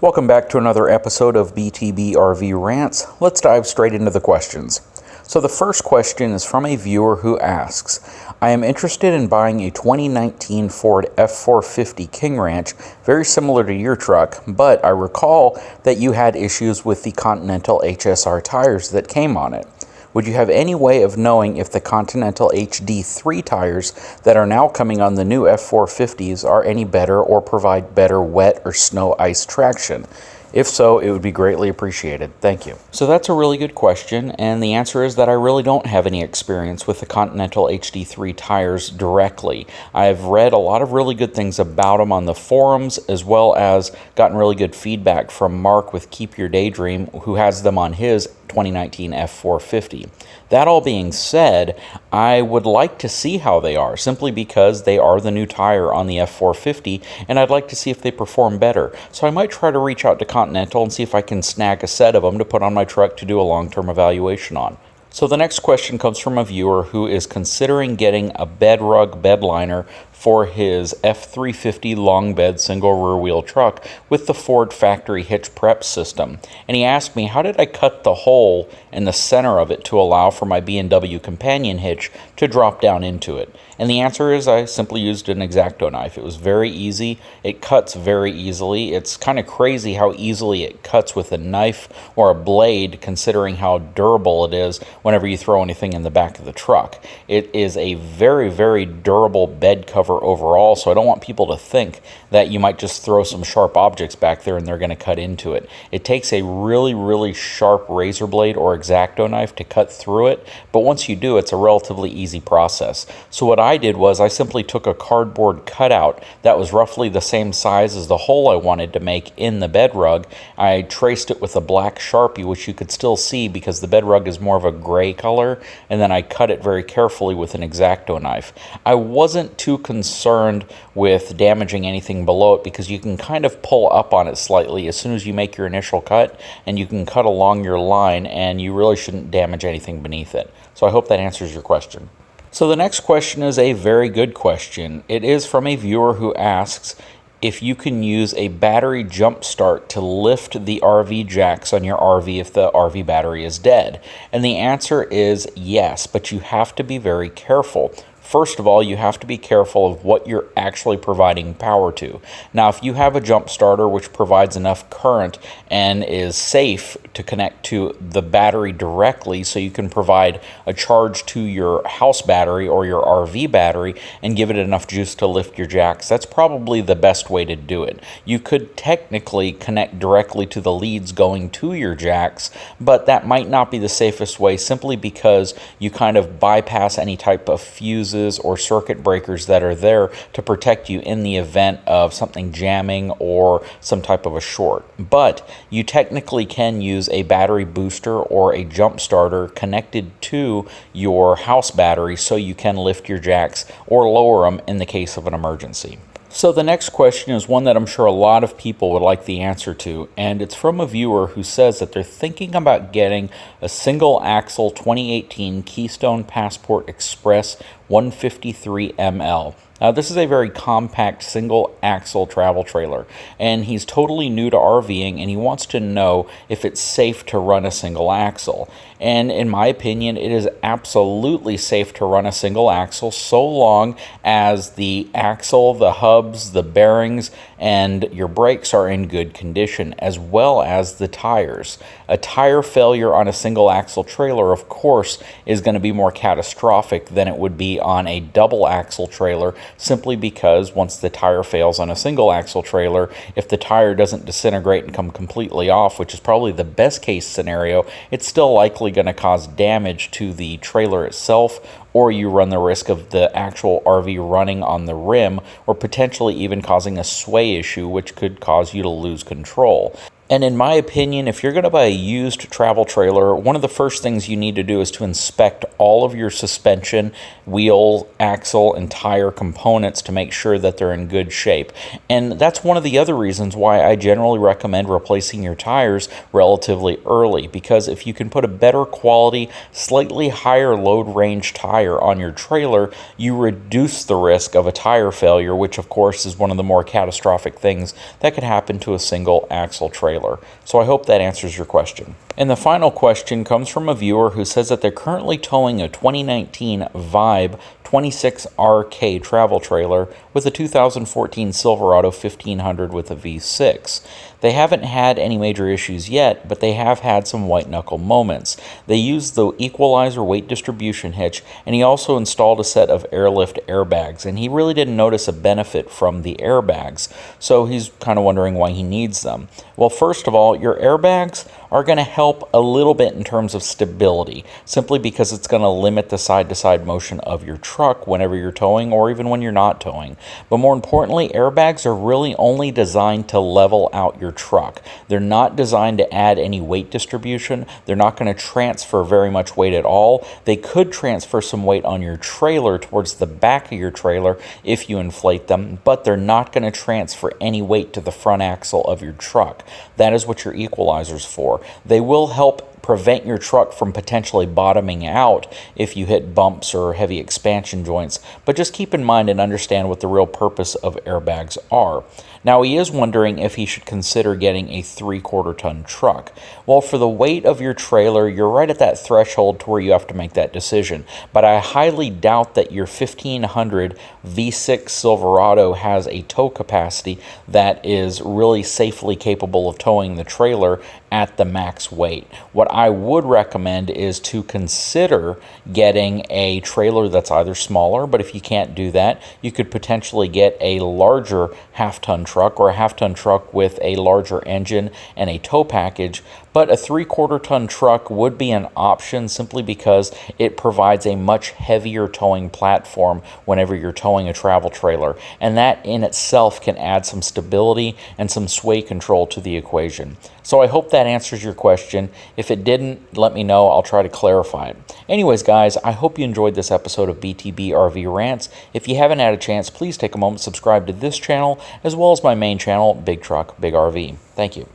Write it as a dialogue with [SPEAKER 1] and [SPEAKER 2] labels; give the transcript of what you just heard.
[SPEAKER 1] Welcome back to another episode of BTB RV Rants. Let's dive straight into the questions. So the first question is from a viewer who asks, I am interested in buying a 2019 Ford F450 King Ranch, very similar to your truck, but I recall that you had issues with the Continental HSR tires that came on it. Would you have any way of knowing if the Continental HD3 tires that are now coming on the new F450s are any better or provide better wet or snow ice traction? If so, it would be greatly appreciated. Thank you. So that's a really good question, and the answer is that I really don't have any experience with the Continental HD3 tires directly. I've read a lot of really good things about them on the forums, as well as gotten really good feedback from Mark with Keep Your Daydream, who has them on his 2019 F450. That all being said, I would like to see how they are, simply because they are the new tire on the F450, and I'd like to see if they perform better. So I might try to reach out to Continental and see if I can snag a set of them to put on my truck to do a long-term evaluation on. So the next question comes from a viewer who is considering getting a Bedrug bed liner for his F450 long bed single rear wheel truck with the Ford factory hitch prep system. And he asked me, how did I cut the hole in the center of it to allow for my B&W companion hitch to drop down into it? And the answer is I simply used an X-Acto knife. It was very easy. It cuts very easily. It's kind of crazy how easily it cuts with a knife or a blade, considering how durable it is whenever you throw anything in the back of the truck. It is a very, very durable bed cover overall, so I don't want people to think that you might just throw some sharp objects back there and they're going to cut into it. It takes a really, really sharp razor blade or X-Acto knife to cut through it, but once you do, it's a relatively easy process. So what I did was I simply took a cardboard cutout that was roughly the same size as the hole I wanted to make in the bed rug. I traced it with a black Sharpie, which you could still see because the bed rug is more of a gray color, and then I cut it very carefully with an X-Acto knife. I wasn't too concerned with damaging anything below it because you can kind of pull up on it slightly as soon as you make your initial cut, and you can cut along your line, and you really shouldn't damage anything beneath it. So I hope that answers your question. So the next question is a very good question. It is from a viewer who asks if you can use a battery Jumpstart to lift the RV jacks on your RV if the RV battery is dead. And the answer is yes, but you have to be very careful. First of all, you have to be careful of what you're actually providing power to. Now, if you have a jump starter which provides enough current and is safe to connect to the battery directly so you can provide a charge to your house battery or your RV battery and give it enough juice to lift your jacks, that's probably the best way to do it. You could technically connect directly to the leads going to your jacks, but that might not be the safest way simply because you kind of bypass any type of fuses or circuit breakers that are there to protect you in the event of something jamming or some type of a short. But you technically can use a battery booster or a jump starter connected to your house battery so you can lift your jacks or lower them in the case of an emergency. So the next question is one that I'm sure a lot of people would like the answer to, and it's from a viewer who says that they're thinking about getting a single axle 2018 Keystone Passport Express 153 ML. This is a very compact single axle travel trailer, and he's totally new to RVing, and he wants to know if it's safe to run a single axle. And in my opinion, it is absolutely safe to run a single axle so long as the axle, the hubs, the bearings, and your brakes are in good condition, as well as the tires. A tire failure on a single axle trailer, of course, is going to be more catastrophic than it would be on a double axle trailer, simply because once the tire fails on a single axle trailer, if the tire doesn't disintegrate and come completely off, which is probably the best case scenario, it's still likely going to cause damage to the trailer itself, or you run the risk of the actual RV running on the rim, or potentially even causing a sway issue, which could cause you to lose control. And in my opinion, if you're going to buy a used travel trailer, one of the first things you need to do is to inspect all of your suspension, wheel, axle, and tire components to make sure that they're in good shape. And that's one of the other reasons why I generally recommend replacing your tires relatively early, because if you can put a better quality, slightly higher load range tire tire on your trailer, you reduce the risk of a tire failure, which of course is one of the more catastrophic things that could happen to a single axle trailer. So I hope that answers your question. And the final question comes from a viewer who says that they're currently towing a 2019 Vibe 26RK travel trailer with a 2014 Silverado 1500 with a V6. They haven't had any major issues yet, but they have had some white knuckle moments. They used the equalizer weight distribution hitch, and he also installed a set of airlift airbags, and he really didn't notice a benefit from the airbags, so he's kind of wondering why he needs them. Well, first of all, your airbags are going to help a little bit in terms of stability, simply because it's going to limit the side-to-side motion of your truck whenever you're towing or even when you're not towing. But more importantly, airbags are really only designed to level out your truck. They're not designed to add any weight distribution. They're not going to transfer very much weight at all. They could transfer some weight on your trailer towards the back of your trailer if you inflate them, but they're not going to transfer any weight to the front axle of your truck. That is what your equalizer's for. They will help prevent your truck from potentially bottoming out if you hit bumps or heavy expansion joints, but just keep in mind and understand what the real purpose of airbags are. Now, he is wondering if he should consider getting a 3/4 ton truck. Well, for the weight of your trailer, you're right at that threshold to where you have to make that decision, but I highly doubt that your 1500 V6 Silverado has a tow capacity that is really safely capable of towing the trailer at the max weight. What I would recommend is to consider getting a trailer that's either smaller, but if you can't do that, you could potentially get a larger half-ton truck or a half-ton truck with a larger engine and a tow package. But a 3/4 ton truck would be an option simply because it provides a much heavier towing platform whenever you're towing a travel trailer, and that in itself can add some stability and some sway control to the equation. So I hope that answers your question. If it didn't, let me know. I'll try to clarify it. Anyways, guys, I hope you enjoyed this episode of BTB RV Rants. If you haven't had a chance, please take a moment to subscribe to this channel as well as my main channel, Big Truck, Big RV. Thank you.